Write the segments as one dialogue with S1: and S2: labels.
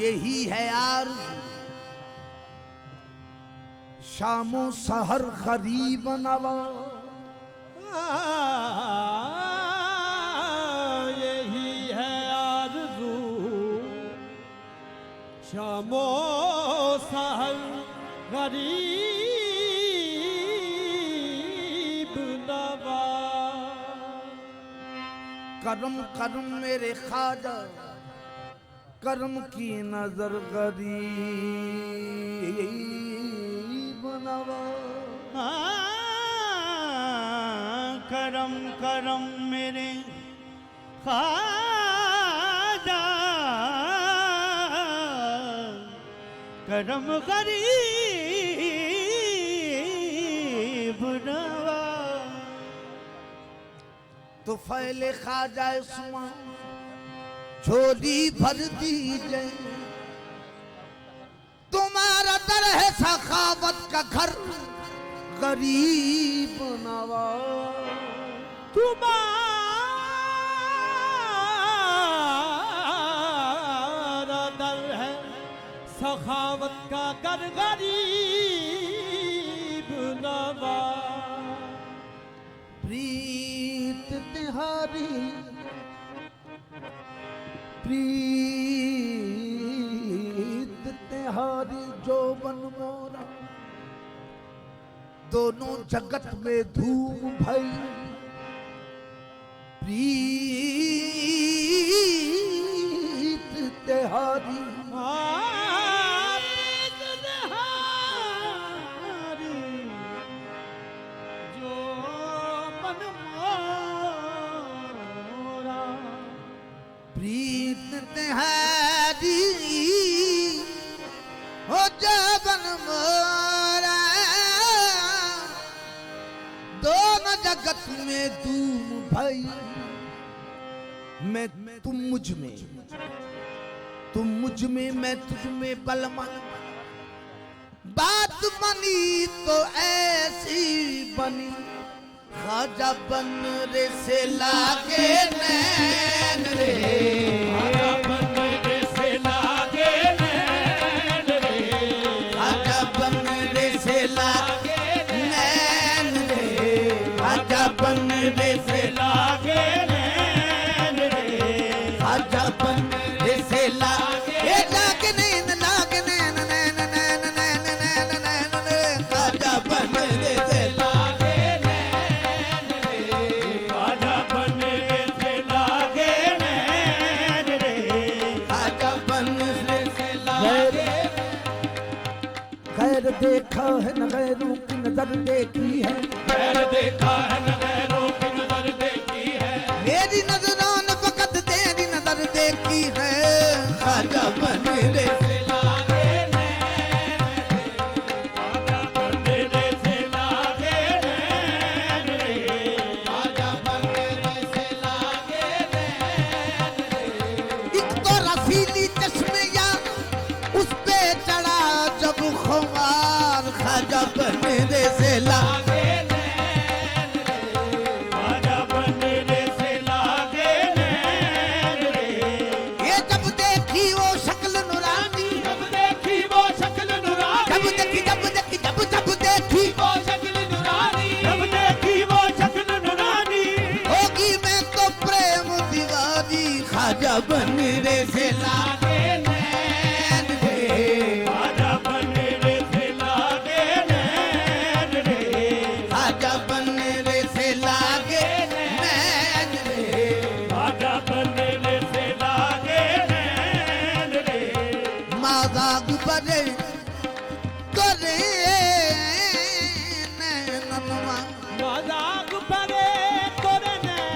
S1: यही है आरज़ू, शामो सहर गरीब नवा।
S2: यही है आरज़ू, शामो सहर गरीब नवा।
S1: करम करम मेरे ख्वाजा, करम की नजर गरीब नवा।
S2: करम करम मेरे ख्वाजा, करम गरीब नवा।
S1: तो फैले ख्वाजा सुमा झोली भर दीजिए, तुम्हारा दर है सखावत का घर गरीब नवा।
S2: तुम्हारा दर है सखावत का घर गरीब नवा।
S1: प्रीत तिहारी, प्रीत तिहारी जो बन मोरा, दोनों जगत में धूम भई। प्रीत तिहारी,
S2: जो मन मोरा।
S1: प्रीत तिहारी हो जो बन मोरा, दोनों जगत में धूम भई। मैं तुम मुझ में, तुम मुझ में, मैं तुझ में बलमा। बात बनी तो ऐसी बनी, ख्वाजा बन रे से लागे नैन रे।
S2: ख्वाजा बन रे से लागे नैन रे।
S1: ख्वाजा बन रे से लागे नैन रे। ख्वाजा बन रे से
S2: लागे
S1: ख्वाजा बन रे से लागे नैन, लागे नैन नैन नैन नैन नैन नैन नैन। ख्वाजा बन रे से
S2: लागे नैन रे। ख्वाजा बन रे से लागे नैन रे।
S1: ख्वाजा बन रे से
S2: लागे।
S1: खैर देखा है न गैरों की नजर देखी है,
S2: खैर देखा है न गैरों की नजर देखी है।
S1: मेरी नजरों ने फकत तेरी नजर देखी है। ख्वाजा बन रे से
S2: लागे नैन रे। ख्वाजा बन रे से लागे नैन रे। ख्वाजा बन रे से लागे नैन रे।
S1: एक तो रसीली चश्मे या उस पे चढ़ा जब खुमार। ख्वाजा बन रे से लागे
S2: ख्वाजा बन रे से लागे नैन रे।
S1: ये जब देखी वो शक्ल नुरानी,
S2: जब देखी वो शक्ल नुरानी।
S1: जब देखी जब देखी जब जब देखी
S2: वो शक्ल नुरानी। जब देखी वो शक्ल नुरानी।
S1: होगी मैं तो प्रेम दीवानी। ख्वाजा बन रे से लागे नैन रे।
S2: ख्वाजा बन रे से लागे नैन रे।
S1: ख्वाजा बन रे से लागे नैन रे।
S2: ख्वाजा बन रे से लागे नैन रे।
S1: मादाग बरे करे नैनवा।
S2: मजाक परे तोरे नैनवा।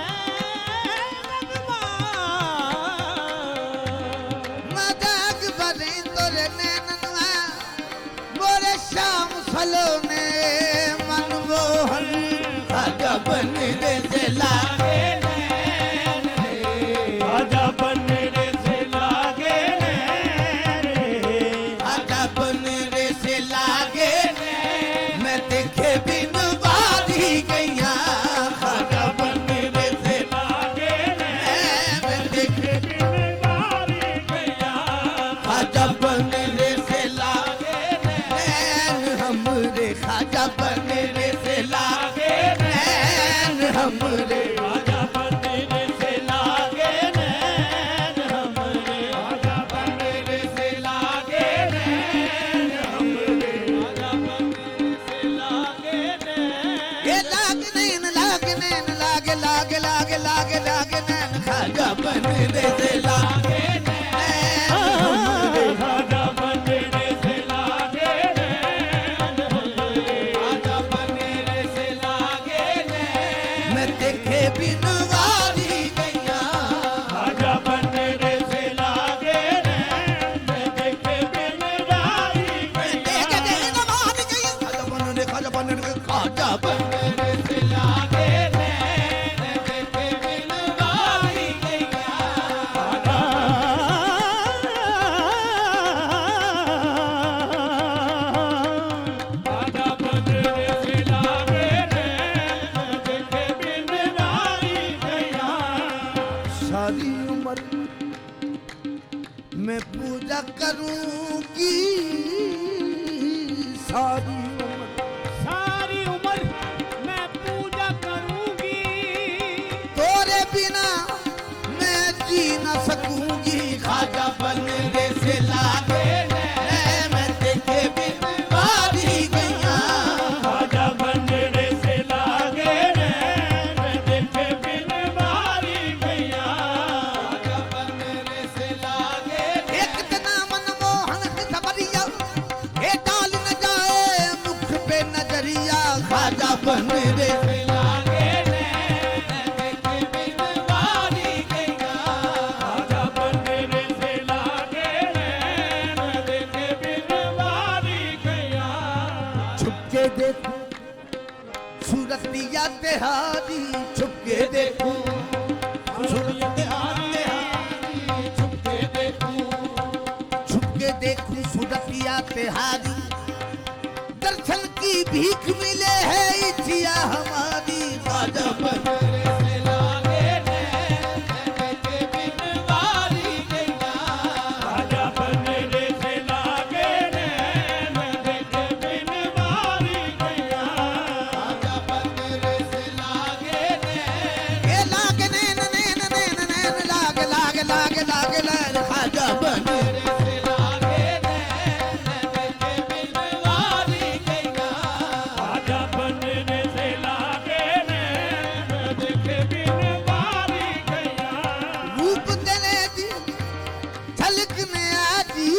S1: सारी उम्र मैं पूजा करूंगी, सारी
S2: उम्र मैं पूजा करूंगी,
S1: तोरे बिना मैं जी न सकूंगी। खाजा बनने से लागे मैं देखे बिन मारी गैया,
S2: खाजा बनने से लागे मैं देखे बिन मारी गैया,
S1: खाजा बनने से लागे एक तना मनमोहन खबरिया, ये डाल न जाए मुख पे नजरिया। खाजा बनने से लागे मैं देखे बिन मारी गैया,
S2: खाजा बनने से लागे मैं देखे बिन मारी गैया,
S1: छुपके देखूं सूरतिया तेहारी, छुपके देखूं सूरतिया तेहारी, छुपके देखूं सूरतिया तेहारी। दर्शन की भीख मिले है इच्छिया हमारी। खाजा बनने से लागे मैं देखे बिन मारी गैया,
S2: खाजा बनने से लागे मैं देखे बिन मारी गैया,
S1: खाजा बनने से लागे ये लागे नैन नैन नैन नैन लागे लागे लागे लागे लागे। खाजा बनने से लागे मैं देखे बिन मारी गैया,
S2: खाजा बनने से लागे मैं देखे बिन मारी गैया,
S1: रूप तेरे दी झलकने आजी,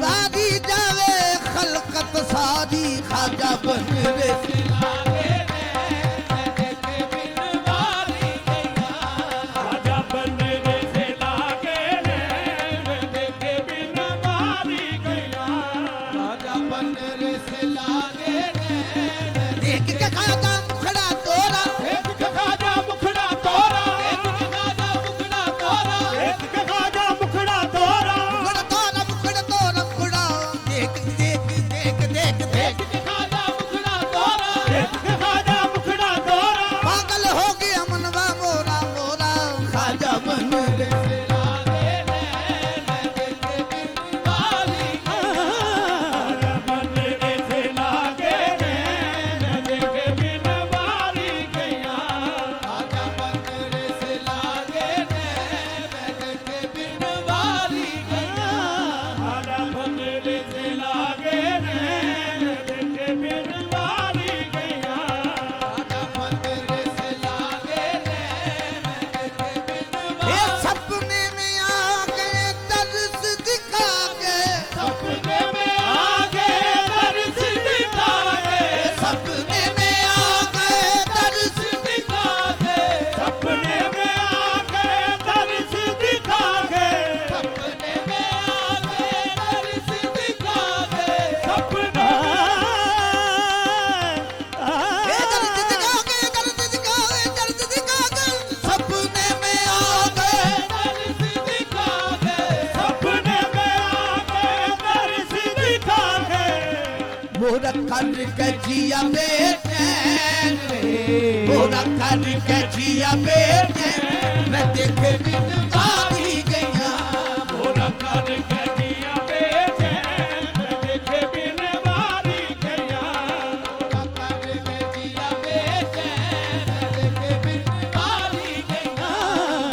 S1: गादी जावे खलकत सारी। खाजा बनने से लागे मैं देखे बिन मारी गैया,
S2: खाजा बनने से लागे मैं देखे बिन मारी गैया,
S1: खाजा बनने से लागे देख के खाजा मुखड़ा तोरा,
S2: एक खाजा मुखड़ा तोरा,
S1: खाजा मुखड़ा तोरा,
S2: एक खाजा मुखड़ा तोरा,
S1: मुखड़ा तोरा मुखड़ा तोरा मुखड़ा। देख देख देख देख देख खाजा मुखड़ा तोरा,
S2: एक खाजा मुखड़ा तोरा,
S1: पागल हो गया मनवा मोरा मोरा। खाजा बनने से लागे मैं देखे बिन मारी गैया,
S2: खाजा बनने से लागे मैं देखे बिन मारी गैया,
S1: खाजा बनने से लागे मैं देखे बिन मारी गैया,
S2: खाजा बनने से लागे मैं देखे बिन मारी गैया,
S1: खाजा बनने से लागे मैं देखे बिन मारी। ये सपने में आ गए दर्श दिखा के,
S2: सपने में आगे दर्श दिखा दे,
S1: सपने में आ गए दर्श दिखा के,
S2: सपने में आगे दर्श दिखा दे,
S1: सपने में आ गए दर्श दिखा के।
S2: सपना
S1: ये दर्द दिखा के दर्द दिखा के दर्द दिखा के, सपने में आ गए दर्श दिखा के।
S2: सपने में आगे दर्श दिखा दे,
S1: मोरा कर के जिया बेचैन रे, मोरा कर के जिया बेचैन, मैं देखे बिन मारी गैया,
S2: मोरा कर के दिया बेचैन, मैं देखे बिन मारी गैया,
S1: मोरा कर के जिया बेचैन, मैं देखे बिन मारी गैया,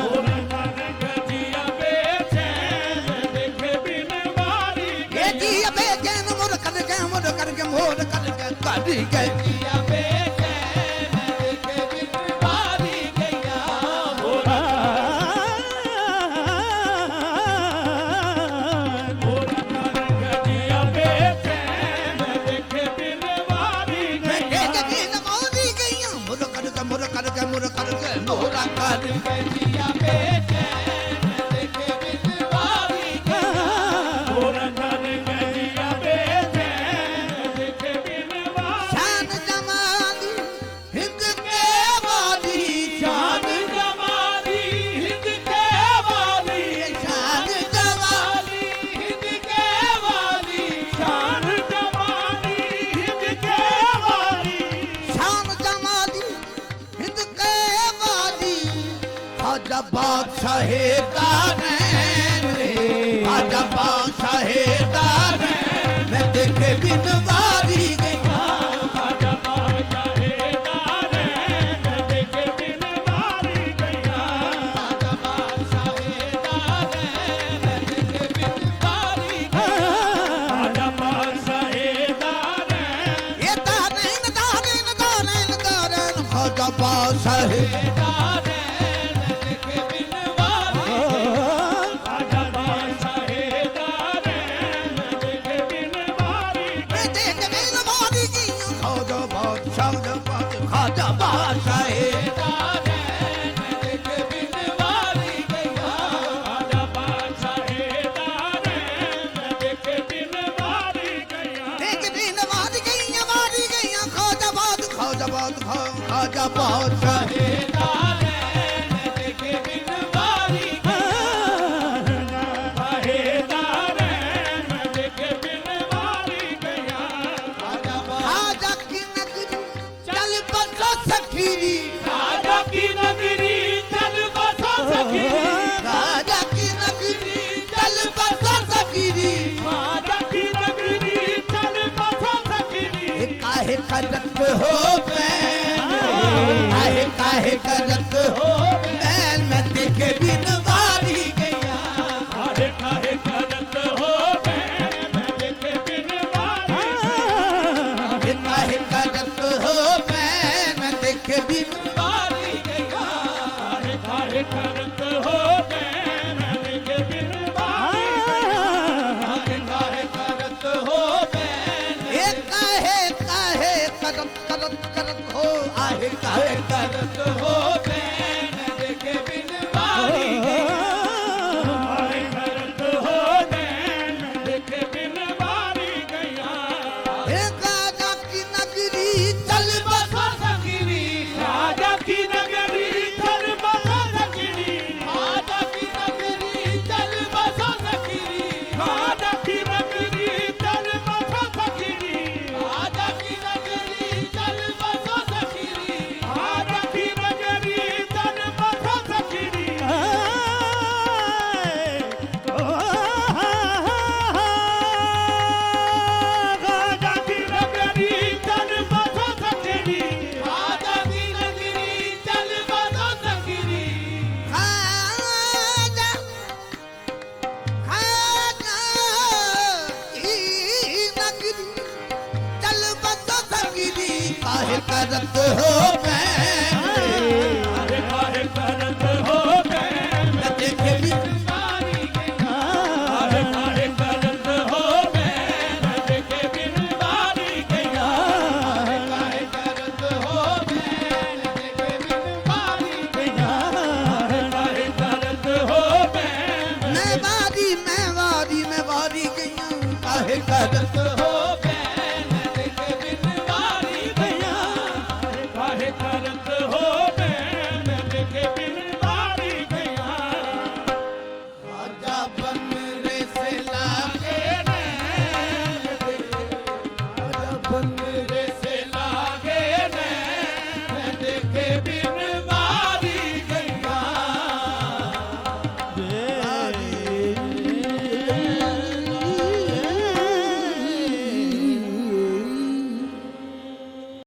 S2: मोरा कर के दिया बेचैन, मैं देखे बिन मारी
S1: ये
S2: गैया,
S1: जिया बेचैन मोरा कर के मोरा कर के मोरा कर के जिया बेचैन, मैं देखे बिन मारी गैया,
S2: मोरा मोरा कर के दिया बेचैन, मैं देखे बिन मारी
S1: मैं
S2: गैया,
S1: देखे बिन मारी गैया, मोरा कर के मोरा कर के मोरा कर के मोरा कर के जिया बेचैन, मैं देखे बिन मारी गैया,
S2: मोरा कर के दिया बेचैन, मैं देखे बिन मारी
S1: शान जमानी हिंद के वाली, शान
S2: जमानी हिंद के वाली,
S1: शान जमानी हिंद के वाली,
S2: शान जमानी हिंद के वाली,
S1: शान जमानी हिंद के वाली। खाजा बादशाह दानैन रे खाजा बादशाह दानैन मैं देखे बिन वारी गई
S2: खाजा बादशाह दानैन मैं देखे बिन वारी गया
S1: खाजा बादशाह दानैन मैं देखे बिन वारी गई
S2: खाजा बादशाह दानैन
S1: ये दानैन दानैन दानैन दानैन खाजा बादशाह दानैन मैं देखे बिन वारी
S2: खाजा बादशाह दानैन मैं देखे बिन वारी
S1: मैं देखे बिन वारी गई खाजा बादशाह खाजा बादशाह दानैन मैं देखे बिन वारी गई
S2: खाजा बादशाह दानैन मैं देखे बिन वारी गया
S1: देख बिन वारी गई खाजा बादशाह दानैन मैं देखे बिन वारी खाजा की नगरी चल बसो सखीरी
S2: राजा की नगरी चल बसा सखी
S1: राजा की नगरी चल बसो सखीरी
S2: राजा की नगरी चल बसा सखी
S1: काहे करत हो बैन काहे करत हो बैन मैं देखे बिन वारी गया
S2: काहे काहे करत हो मैं देखे बिन वारी
S1: काहे करत हो बैन मैं देखे बिन वारी गया
S2: काहे काहे करत हो मैं देखे बिन वारी
S1: काहे करत हो बैन ए काहे काहे करत हो आहे काहे करत हो बैन मैं देखे बिन वारी गया
S2: काहे करत हो मैं देखे बिन वारी गया
S1: हे राजा की नगरी चल बसो सखीरी
S2: राजा की नगरी चल बसा सखी
S1: राजा की नगरी चल बसो सखीरी
S2: राजा की नगरी चल बसा सखी
S1: राजा की नगरी चल बसो सखीरी
S2: राजा की नगरी चल बसा सखी राजा की नगरी चल बसा सखी
S1: राजा की नगरी चल बसो सखीरी खाजा की नगरी चल बसो सखीरी काहे करत हो बैन
S2: काहे काहे करत हो मैं
S1: देखे बिन वारी गया
S2: काहे काहे करत हो मैं देखे बिन वारी गया
S1: काहे करत हो बैन देखे बिन वारी
S2: काहे काहे करत हो
S1: मैं वारी गई काहे करत हो